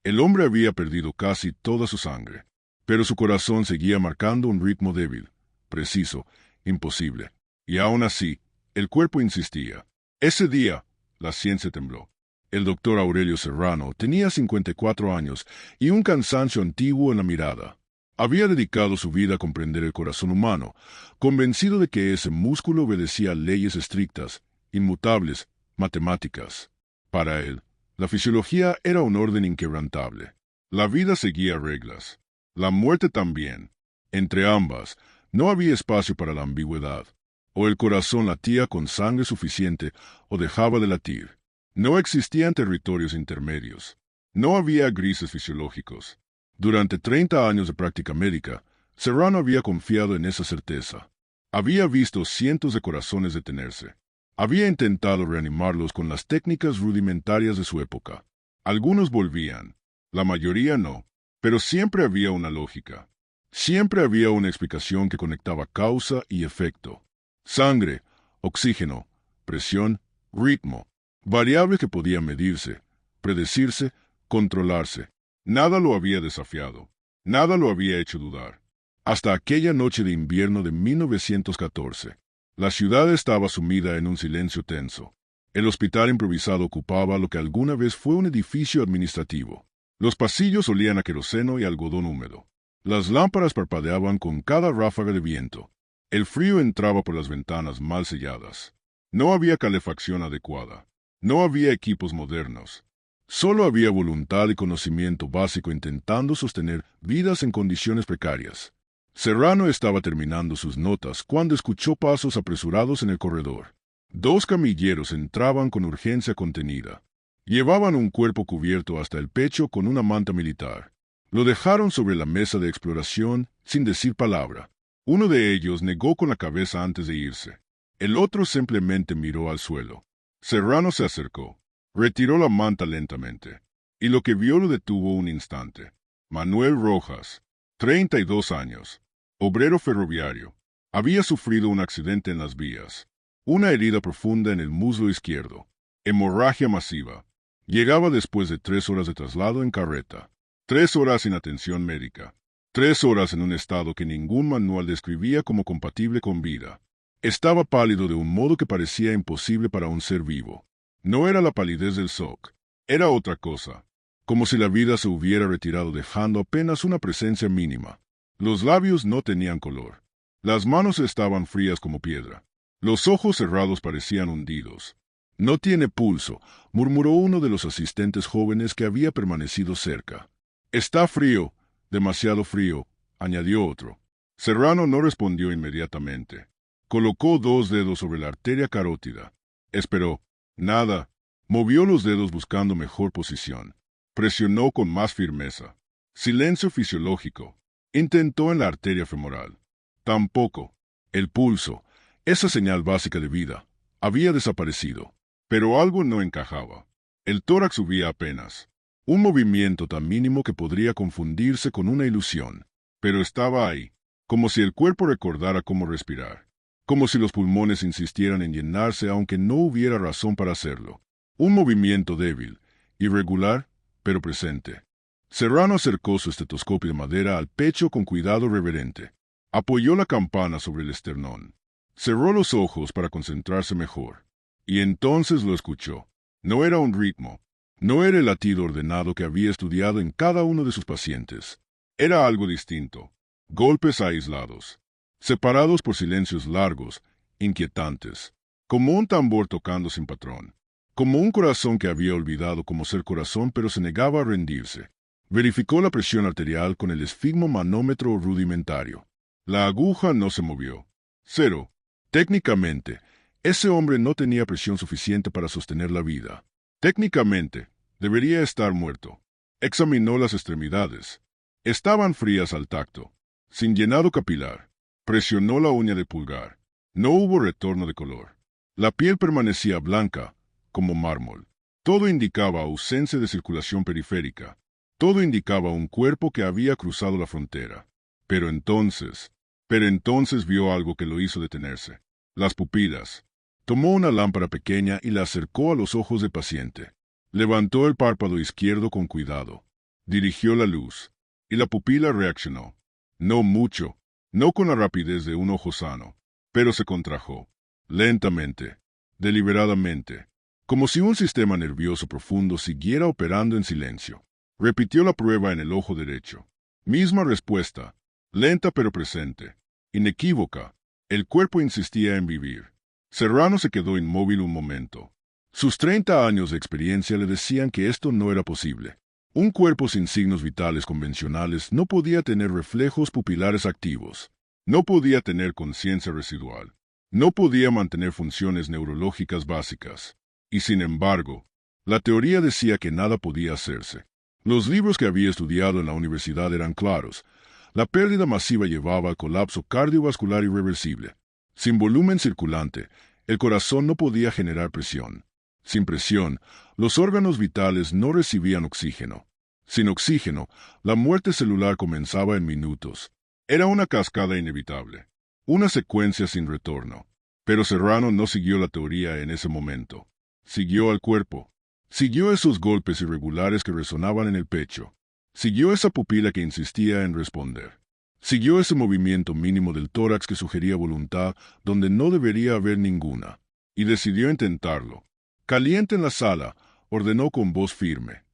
El hombre había perdido casi toda su sangre, pero su corazón seguía marcando un ritmo débil, preciso, imposible. Y aún así, el cuerpo insistía. Ese día, la ciencia tembló. El doctor Aurelio Serrano tenía 54 años y un cansancio antiguo en la mirada. Había dedicado su vida a comprender el corazón humano, convencido de que ese músculo obedecía a leyes estrictas, inmutables, matemáticas. Para él, la fisiología era un orden inquebrantable. La vida seguía reglas. La muerte también. Entre ambas, no había espacio para la ambigüedad. O el corazón latía con sangre suficiente o dejaba de latir. No existían territorios intermedios. No había grises fisiológicos. Durante 30 años de práctica médica, Serrano había confiado en esa certeza. Había visto cientos de corazones detenerse. Había intentado reanimarlos con las técnicas rudimentarias de su época. Algunos volvían, la mayoría no, pero siempre había una lógica. Siempre había una explicación que conectaba causa y efecto. Sangre, oxígeno, presión, ritmo. Variables que podían medirse, predecirse, controlarse. Nada lo había desafiado. Nada lo había hecho dudar. Hasta aquella noche de invierno de 1914. La ciudad estaba sumida en un silencio tenso. El hospital improvisado ocupaba lo que alguna vez fue un edificio administrativo. Los pasillos olían a queroseno y algodón húmedo. Las lámparas parpadeaban con cada ráfaga de viento. El frío entraba por las ventanas mal selladas. No había calefacción adecuada. No había equipos modernos. Solo había voluntad y conocimiento básico intentando sostener vidas en condiciones precarias. Serrano estaba terminando sus notas cuando escuchó pasos apresurados en el corredor. 2 camilleros entraban con urgencia contenida. Llevaban un cuerpo cubierto hasta el pecho con una manta militar. Lo dejaron sobre la mesa de exploración sin decir palabra. Uno de ellos negó con la cabeza antes de irse. El otro simplemente miró al suelo. Serrano se acercó. Retiró la manta lentamente. Y lo que vio lo detuvo un instante. Manuel Rojas, 32 años. Obrero ferroviario. Había sufrido un accidente en las vías. Una herida profunda en el muslo izquierdo. Hemorragia masiva. Llegaba después de 3 horas de traslado en carreta. 3 horas sin atención médica. 3 horas en un estado que ningún manual describía como compatible con vida. Estaba pálido de un modo que parecía imposible para un ser vivo. No era la palidez del shock. Era otra cosa. Como si la vida se hubiera retirado dejando apenas una presencia mínima. Los labios no tenían color. Las manos estaban frías como piedra. Los ojos cerrados parecían hundidos. No tiene pulso, murmuró uno de los asistentes jóvenes que había permanecido cerca. Está frío, demasiado frío, añadió otro. Serrano no respondió inmediatamente. Colocó 2 dedos sobre la arteria carótida. Esperó. Nada. Movió los dedos buscando mejor posición. Presionó con más firmeza. Silencio fisiológico. Intentó en la arteria femoral. Tampoco. El pulso, esa señal básica de vida, había desaparecido. Pero algo no encajaba. El tórax subía apenas. Un movimiento tan mínimo que podría confundirse con una ilusión. Pero estaba ahí, como si el cuerpo recordara cómo respirar. Como si los pulmones insistieran en llenarse aunque no hubiera razón para hacerlo. Un movimiento débil, irregular, pero presente. Serrano acercó su estetoscopio de madera al pecho con cuidado reverente. Apoyó la campana sobre el esternón. Cerró los ojos para concentrarse mejor. Y entonces lo escuchó. No era un ritmo. No era el latido ordenado que había estudiado en cada uno de sus pacientes. Era algo distinto. Golpes aislados. Separados por silencios largos, inquietantes, como un tambor tocando sin patrón, como un corazón que había olvidado cómo ser corazón pero se negaba a rendirse. Verificó la presión arterial con el esfigmomanómetro rudimentario. La aguja no se movió. 0. Técnicamente, ese hombre no tenía presión suficiente para sostener la vida. Técnicamente, debería estar muerto. Examinó las extremidades. Estaban frías al tacto, sin llenado capilar. Presionó la uña de pulgar. No hubo retorno de color. La piel permanecía blanca, como mármol. Todo indicaba ausencia de circulación periférica. Todo indicaba un cuerpo que había cruzado la frontera. Pero entonces vio algo que lo hizo detenerse. Las pupilas. Tomó una lámpara pequeña y la acercó a los ojos del paciente. Levantó el párpado izquierdo con cuidado. Dirigió la luz, y la pupila reaccionó. No mucho, no con la rapidez de un ojo sano, pero se contrajo. Lentamente, deliberadamente, como si un sistema nervioso profundo siguiera operando en silencio. Repitió la prueba en el ojo derecho. Misma respuesta, lenta pero presente, inequívoca. El cuerpo insistía en vivir. Serrano se quedó inmóvil un momento. Sus 30 años de experiencia le decían que esto no era posible. Un cuerpo sin signos vitales convencionales no podía tener reflejos pupilares activos. No podía tener conciencia residual. No podía mantener funciones neurológicas básicas. Y sin embargo, la teoría decía que nada podía hacerse. Los libros que había estudiado en la universidad eran claros. La pérdida masiva llevaba al colapso cardiovascular irreversible. Sin volumen circulante, el corazón no podía generar presión. Sin presión, los órganos vitales no recibían oxígeno. Sin oxígeno, la muerte celular comenzaba en minutos. Era una cascada inevitable, una secuencia sin retorno. Pero Serrano no siguió la teoría en ese momento. Siguió al cuerpo. Siguió esos golpes irregulares que resonaban en el pecho. Siguió esa pupila que insistía en responder. Siguió ese movimiento mínimo del tórax que sugería voluntad donde no debería haber ninguna. Y decidió intentarlo. Caliente en la sala, ordenó con voz firme.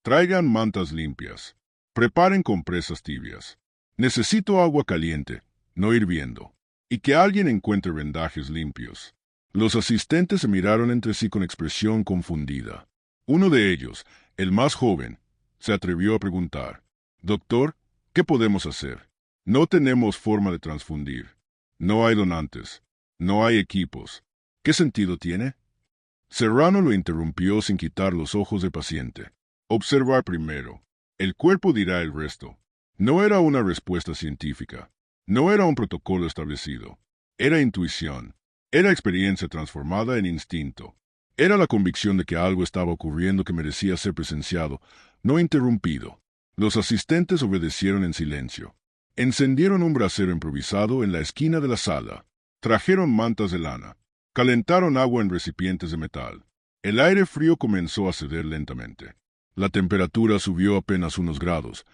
Traigan mantas limpias. Preparen compresas tibias. Necesito agua caliente, no hirviendo. Y que alguien encuentre vendajes limpios. Los asistentes se miraron entre sí con expresión confundida. Uno de ellos, el más joven, se atrevió a preguntar. Doctor, ¿qué podemos hacer? No tenemos forma de transfundir. No hay donantes. No hay equipos. ¿Qué sentido tiene? Serrano lo interrumpió sin quitar los ojos del paciente. Observar primero. El cuerpo dirá el resto. No era una respuesta científica. No era un protocolo establecido. Era intuición. Era experiencia transformada en instinto. Era la convicción de que algo estaba ocurriendo que merecía ser presenciado, no interrumpido. Los asistentes obedecieron en silencio. Encendieron un brasero improvisado en la esquina de la sala. Trajeron mantas de lana. Calentaron agua en recipientes de metal. El aire frío comenzó a ceder lentamente. La temperatura subió apenas unos grados,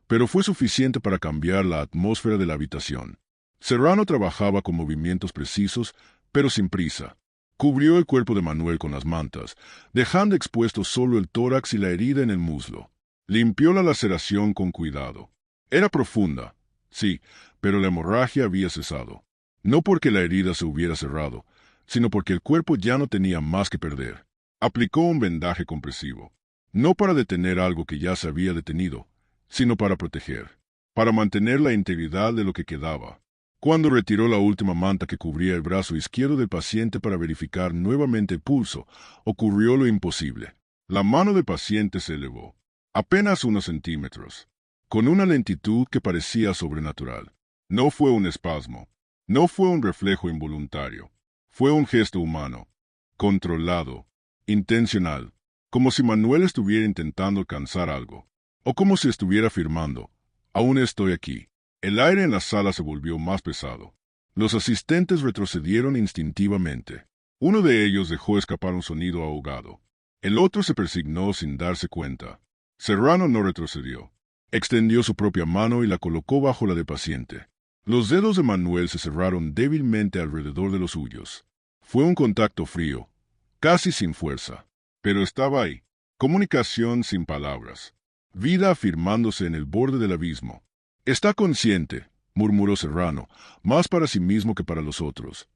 pero fue suficiente para cambiar la atmósfera de la habitación. Serrano trabajaba con movimientos precisos, pero sin prisa. Cubrió el cuerpo de Manuel con las mantas, dejando expuesto solo el tórax y la herida en el muslo. Limpió la laceración con cuidado. Era profunda, sí, pero la hemorragia había cesado. No porque la herida se hubiera cerrado, sino porque el cuerpo ya no tenía más que perder. Aplicó un vendaje compresivo, no para detener algo que ya se había detenido, sino para proteger, para mantener la integridad de lo que quedaba. Cuando retiró la última manta que cubría el brazo izquierdo del paciente para verificar nuevamente el pulso, ocurrió lo imposible. La mano del paciente se elevó, apenas unos centímetros, con una lentitud que parecía sobrenatural. No fue un espasmo, no fue un reflejo involuntario, fue un gesto humano, controlado, intencional, como si Manuel estuviera intentando alcanzar algo, o como si estuviera afirmando, aún estoy aquí. El aire en la sala se volvió más pesado. Los asistentes retrocedieron instintivamente. Uno de ellos dejó escapar un sonido ahogado. El otro se persignó sin darse cuenta. Serrano no retrocedió. Extendió su propia mano y la colocó bajo la del paciente. Los dedos de Manuel se cerraron débilmente alrededor de los suyos. Fue un contacto frío, casi sin fuerza, pero estaba ahí. Comunicación sin palabras. Vida afirmándose en el borde del abismo. Está consciente, murmuró Serrano, más para sí mismo que para los otros.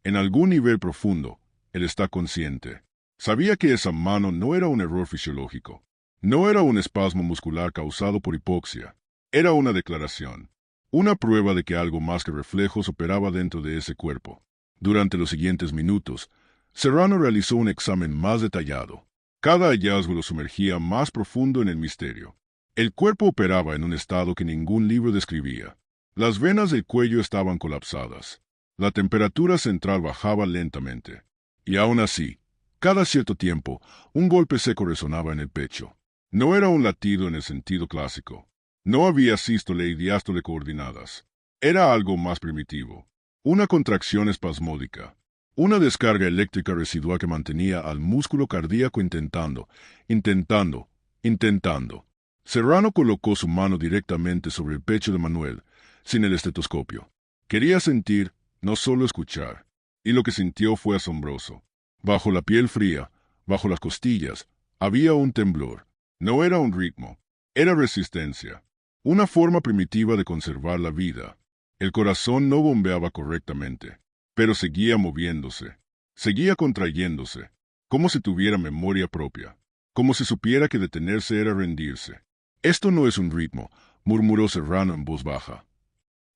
En algún nivel profundo, él está consciente. Sabía que esa mano no era un error fisiológico. No era un espasmo muscular causado por hipoxia. Era una declaración. Una prueba de que algo más que reflejos operaba dentro de ese cuerpo. Durante los siguientes minutos, Serrano realizó un examen más detallado. Cada hallazgo lo sumergía más profundo en el misterio. El cuerpo operaba en un estado que ningún libro describía. Las venas del cuello estaban colapsadas. La temperatura central bajaba lentamente. Y aún así, cada cierto tiempo, un golpe seco resonaba en el pecho. No era un latido en el sentido clásico. No había sístole y diástole coordinadas. Era algo más primitivo. Una contracción espasmódica. Una descarga eléctrica residual que mantenía al músculo cardíaco intentando. Serrano colocó su mano directamente sobre el pecho de Manuel, sin el estetoscopio. Quería sentir, no solo escuchar. Y lo que sintió fue asombroso. Bajo la piel fría, bajo las costillas, había un temblor. No era un ritmo, era resistencia. Una forma primitiva de conservar la vida. El corazón no bombeaba correctamente, pero seguía moviéndose. Seguía contrayéndose, como si tuviera memoria propia, como si supiera que detenerse era rendirse. Esto no es un ritmo, murmuró Serrano en voz baja.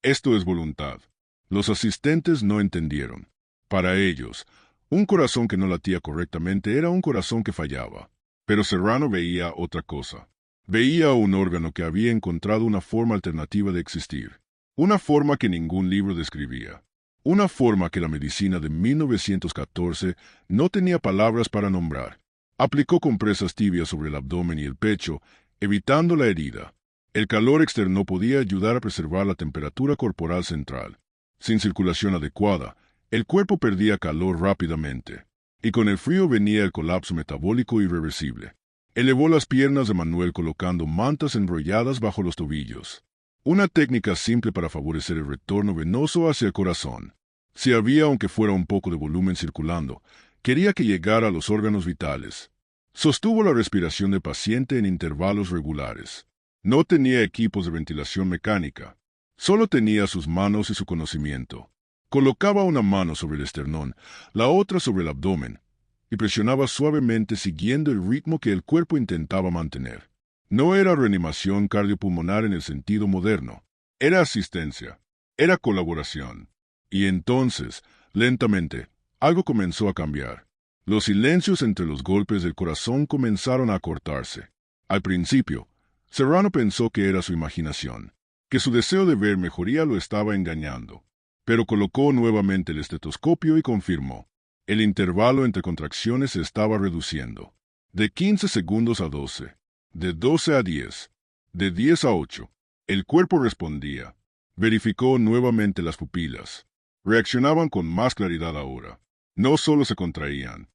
Esto es voluntad. Los asistentes no entendieron. Para ellos, un corazón que no latía correctamente era un corazón que fallaba. Pero Serrano veía otra cosa. Veía un órgano que había encontrado una forma alternativa de existir. Una forma que ningún libro describía. Una forma que la medicina de 1914 no tenía palabras para nombrar. Aplicó compresas tibias sobre el abdomen y el pecho, evitando la herida. El calor externo podía ayudar a preservar la temperatura corporal central. Sin circulación adecuada, el cuerpo perdía calor rápidamente. Y con el frío venía el colapso metabólico irreversible. Elevó las piernas de Manuel colocando mantas enrolladas bajo los tobillos. Una técnica simple para favorecer el retorno venoso hacia el corazón. Si había, aunque fuera un poco de volumen circulando, quería que llegara a los órganos vitales. Sostuvo la respiración del paciente en intervalos regulares. No tenía equipos de ventilación mecánica. Solo tenía sus manos y su conocimiento. Colocaba una mano sobre el esternón, la otra sobre el abdomen, y presionaba suavemente siguiendo el ritmo que el cuerpo intentaba mantener. No era reanimación cardiopulmonar en el sentido moderno. Era asistencia. Era colaboración. Y entonces, lentamente, algo comenzó a cambiar. Los silencios entre los golpes del corazón comenzaron a acortarse. Al principio, Serrano pensó que era su imaginación, que su deseo de ver mejoría lo estaba engañando. Pero colocó nuevamente el estetoscopio y confirmó. El intervalo entre contracciones se estaba reduciendo. De 15 segundos a 12. De 12 a 10. De 10 a 8. El cuerpo respondía. Verificó nuevamente las pupilas. Reaccionaban con más claridad ahora. No solo se contraían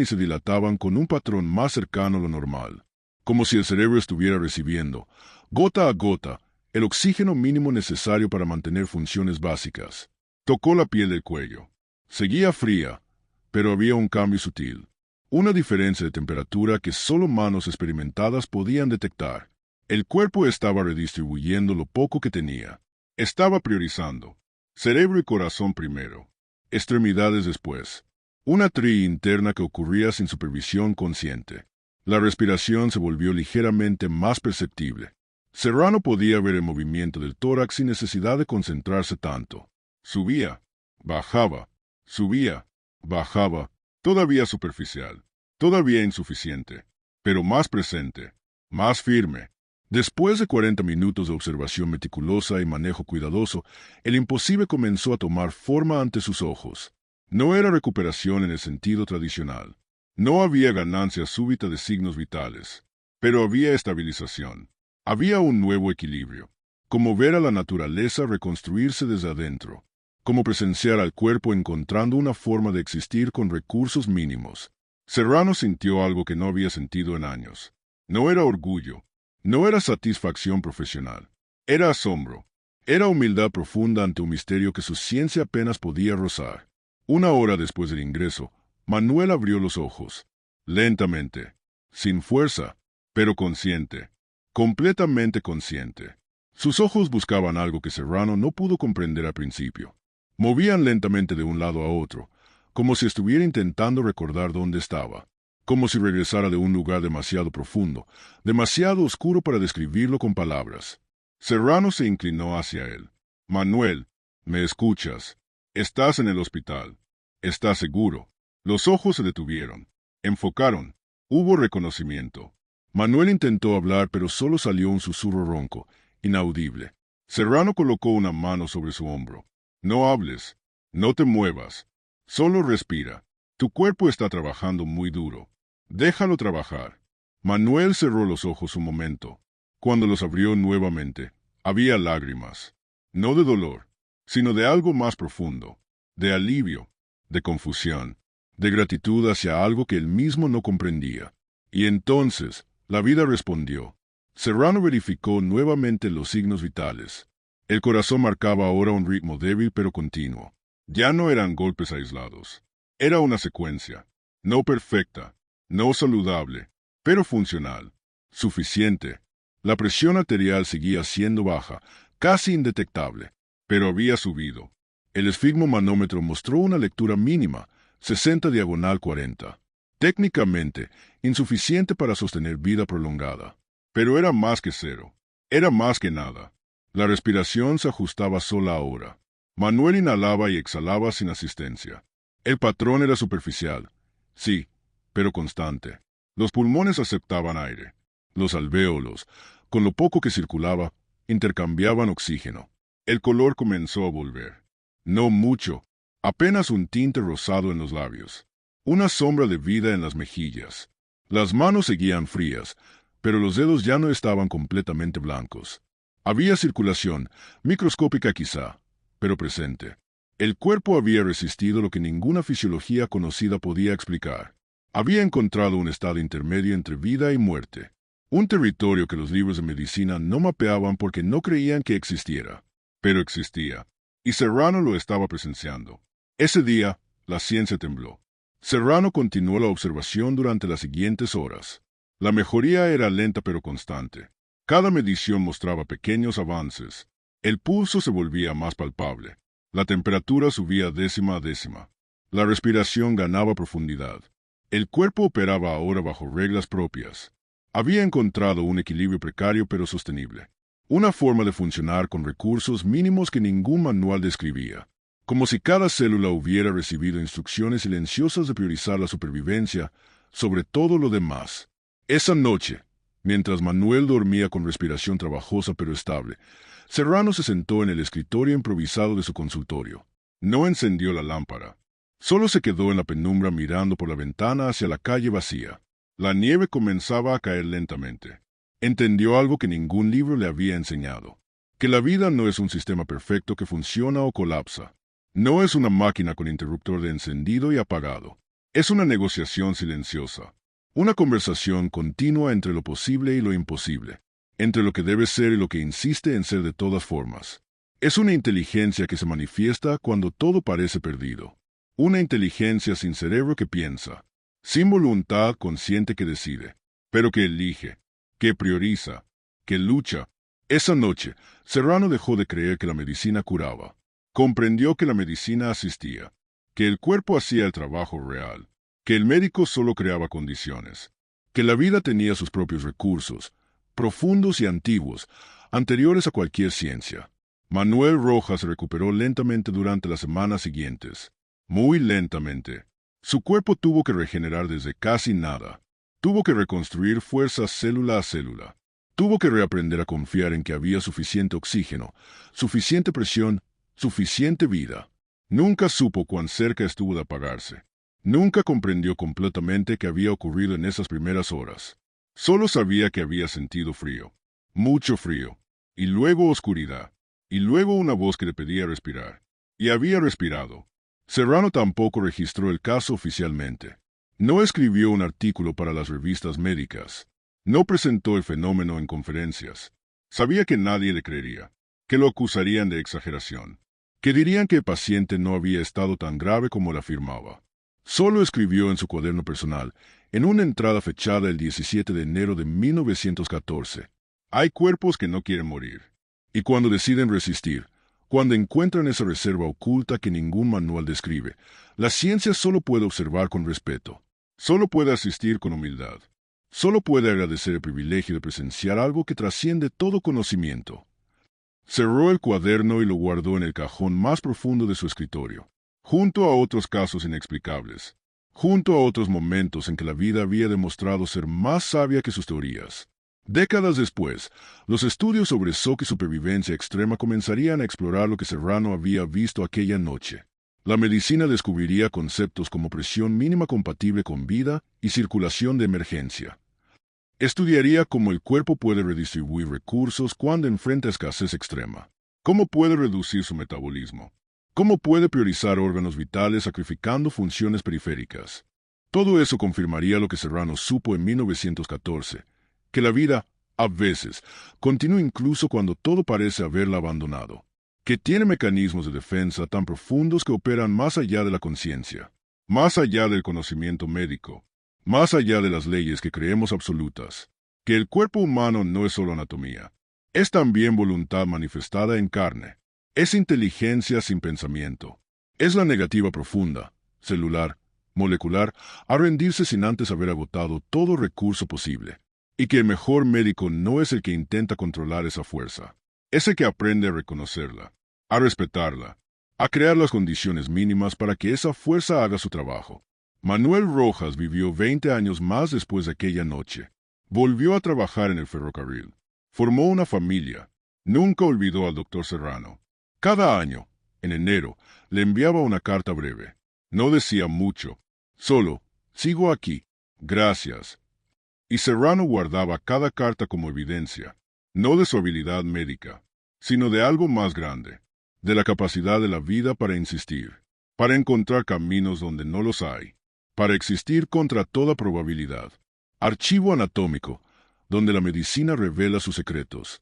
y se dilataban con un patrón más cercano a lo normal. Como si el cerebro estuviera recibiendo, gota a gota, el oxígeno mínimo necesario para mantener funciones básicas. Tocó la piel del cuello. Seguía fría, pero había un cambio sutil. Una diferencia de temperatura que solo manos experimentadas podían detectar. El cuerpo estaba redistribuyendo lo poco que tenía. Estaba priorizando. Cerebro y corazón primero. Extremidades después. Una tri interna que ocurría sin supervisión consciente. La respiración se volvió ligeramente más perceptible. Serrano podía ver el movimiento del tórax sin necesidad de concentrarse tanto. Subía, bajaba, subía, bajaba, todavía superficial, todavía insuficiente, pero más presente, más firme. Después de 40 minutos de observación meticulosa y manejo cuidadoso, el imposible comenzó a tomar forma ante sus ojos. No era recuperación en el sentido tradicional. No había ganancia súbita de signos vitales, pero había estabilización. Había un nuevo equilibrio, como ver a la naturaleza reconstruirse desde adentro, como presenciar al cuerpo encontrando una forma de existir con recursos mínimos. Serrano sintió algo que no había sentido en años. No era orgullo, no era satisfacción profesional, era asombro, era humildad profunda ante un misterio que su ciencia apenas podía rozar. Una hora después del ingreso, Manuel abrió los ojos, lentamente, sin fuerza, pero consciente. Completamente consciente. Sus ojos buscaban algo que Serrano no pudo comprender al principio. Movían lentamente de un lado a otro, como si estuviera intentando recordar dónde estaba, como si regresara de un lugar demasiado profundo, demasiado oscuro para describirlo con palabras. Serrano se inclinó hacia él. Manuel, ¿me escuchas? Estás en el hospital. ¿Estás seguro? Los ojos se detuvieron. Enfocaron. Hubo reconocimiento. Manuel intentó hablar, pero solo salió un susurro ronco, inaudible. Serrano colocó una mano sobre su hombro. No hables, no te muevas, solo respira. Tu cuerpo está trabajando muy duro. Déjalo trabajar. Manuel cerró los ojos un momento. Cuando los abrió nuevamente, había lágrimas. No de dolor, sino de algo más profundo, de alivio, de confusión, de gratitud hacia algo que él mismo no comprendía. Y entonces, la vida respondió. Serrano verificó nuevamente los signos vitales. El corazón marcaba ahora un ritmo débil pero continuo. Ya no eran golpes aislados. Era una secuencia. No perfecta, no saludable, pero funcional. Suficiente. La presión arterial seguía siendo baja, casi indetectable, pero había subido. El esfigmomanómetro mostró una lectura mínima, 60/40. Técnicamente, insuficiente para sostener vida prolongada. Pero era más que cero. Era más que nada. La respiración se ajustaba sola ahora. Manuel inhalaba y exhalaba sin asistencia. El patrón era superficial, sí, pero constante. Los pulmones aceptaban aire. Los alvéolos, con lo poco que circulaba, intercambiaban oxígeno. El color comenzó a volver. No mucho, apenas un tinte rosado en los labios. Una sombra de vida en las mejillas. Las manos seguían frías, pero los dedos ya no estaban completamente blancos. Había circulación, microscópica quizá, pero presente. El cuerpo había resistido lo que ninguna fisiología conocida podía explicar. Había encontrado un estado intermedio entre vida y muerte. Un territorio que los libros de medicina no mapeaban porque no creían que existiera. Pero existía. Y Serrano lo estaba presenciando. Ese día, la ciencia tembló. Serrano continuó la observación durante las siguientes horas. La mejoría era lenta pero constante. Cada medición mostraba pequeños avances. El pulso se volvía más palpable. La temperatura subía décima a décima. La respiración ganaba profundidad. El cuerpo operaba ahora bajo reglas propias. Había encontrado un equilibrio precario pero sostenible. Una forma de funcionar con recursos mínimos que ningún manual describía. Como si cada célula hubiera recibido instrucciones silenciosas de priorizar la supervivencia sobre todo lo demás. Esa noche, mientras Manuel dormía con respiración trabajosa pero estable, Serrano se sentó en el escritorio improvisado de su consultorio. No encendió la lámpara. Solo se quedó en la penumbra mirando por la ventana hacia la calle vacía. La nieve comenzaba a caer lentamente. Entendió algo que ningún libro le había enseñado. Que la vida no es un sistema perfecto que funciona o colapsa. No es una máquina con interruptor de encendido y apagado. Es una negociación silenciosa. Una conversación continua entre lo posible y lo imposible. Entre lo que debe ser y lo que insiste en ser de todas formas. Es una inteligencia que se manifiesta cuando todo parece perdido. Una inteligencia sin cerebro que piensa. Sin voluntad consciente que decide. Pero que elige. Que prioriza. Que lucha. Esa noche, Serrano dejó de creer que la medicina curaba. Comprendió que la medicina asistía. Que el cuerpo hacía el trabajo real. Que el médico solo creaba condiciones. Que la vida tenía sus propios recursos, profundos y antiguos, anteriores a cualquier ciencia. Manuel Rojas se recuperó lentamente durante las semanas siguientes. Muy lentamente. Su cuerpo tuvo que regenerar desde casi nada. Tuvo que reconstruir fuerzas célula a célula. Tuvo que reaprender a confiar en que había suficiente oxígeno, suficiente presión, suficiente vida. Nunca supo cuán cerca estuvo de apagarse. Nunca comprendió completamente qué había ocurrido en esas primeras horas. Solo sabía que había sentido frío. Mucho frío. Y luego oscuridad. Y luego una voz que le pedía respirar. Y había respirado. Serrano tampoco registró el caso oficialmente. No escribió un artículo para las revistas médicas. No presentó el fenómeno en conferencias. Sabía que nadie le creería. Que lo acusarían de exageración. Que dirían que el paciente no había estado tan grave como lo afirmaba. Solo escribió en su cuaderno personal, en una entrada fechada el 17 de enero de 1914. Hay cuerpos que no quieren morir. Y cuando deciden resistir, cuando encuentran esa reserva oculta que ningún manual describe, la ciencia solo puede observar con respeto. Solo puede asistir con humildad. Solo puede agradecer el privilegio de presenciar algo que trasciende todo conocimiento. Cerró el cuaderno y lo guardó en el cajón más profundo de su escritorio. Junto a otros casos inexplicables, junto a otros momentos en que la vida había demostrado ser más sabia que sus teorías. Décadas después, los estudios sobre shock y supervivencia extrema comenzarían a explorar lo que Serrano había visto aquella noche. La medicina descubriría conceptos como presión mínima compatible con vida y circulación de emergencia. Estudiaría cómo el cuerpo puede redistribuir recursos cuando enfrenta escasez extrema. Cómo puede reducir su metabolismo. ¿Cómo puede priorizar órganos vitales sacrificando funciones periféricas? Todo eso confirmaría lo que Serrano supo en 1914, que la vida, A veces, continúa incluso cuando todo parece haberla abandonado, que tiene mecanismos de defensa tan profundos que operan más allá de la conciencia, más allá del conocimiento médico, más allá de las leyes que creemos absolutas, que el cuerpo humano no es solo anatomía, es también voluntad manifestada en carne, es inteligencia sin pensamiento, es la negativa profunda, celular, molecular, a rendirse sin antes haber agotado todo recurso posible, y que el mejor médico no es el que intenta controlar esa fuerza, es el que aprende a reconocerla, a respetarla, a crear las condiciones mínimas para que esa fuerza haga su trabajo. Manuel Rojas vivió 20 años más después de aquella noche. Volvió a trabajar en el ferrocarril. Formó una familia. Nunca olvidó al doctor Serrano. Cada año, en enero, le enviaba una carta breve. No decía mucho. Solo, sigo aquí. Gracias. Y Serrano guardaba cada carta como evidencia, no de su habilidad médica, sino de algo más grande, de la capacidad de la vida para insistir, para encontrar caminos donde no los hay, para existir contra toda probabilidad. Archivo anatómico, donde la medicina revela sus secretos.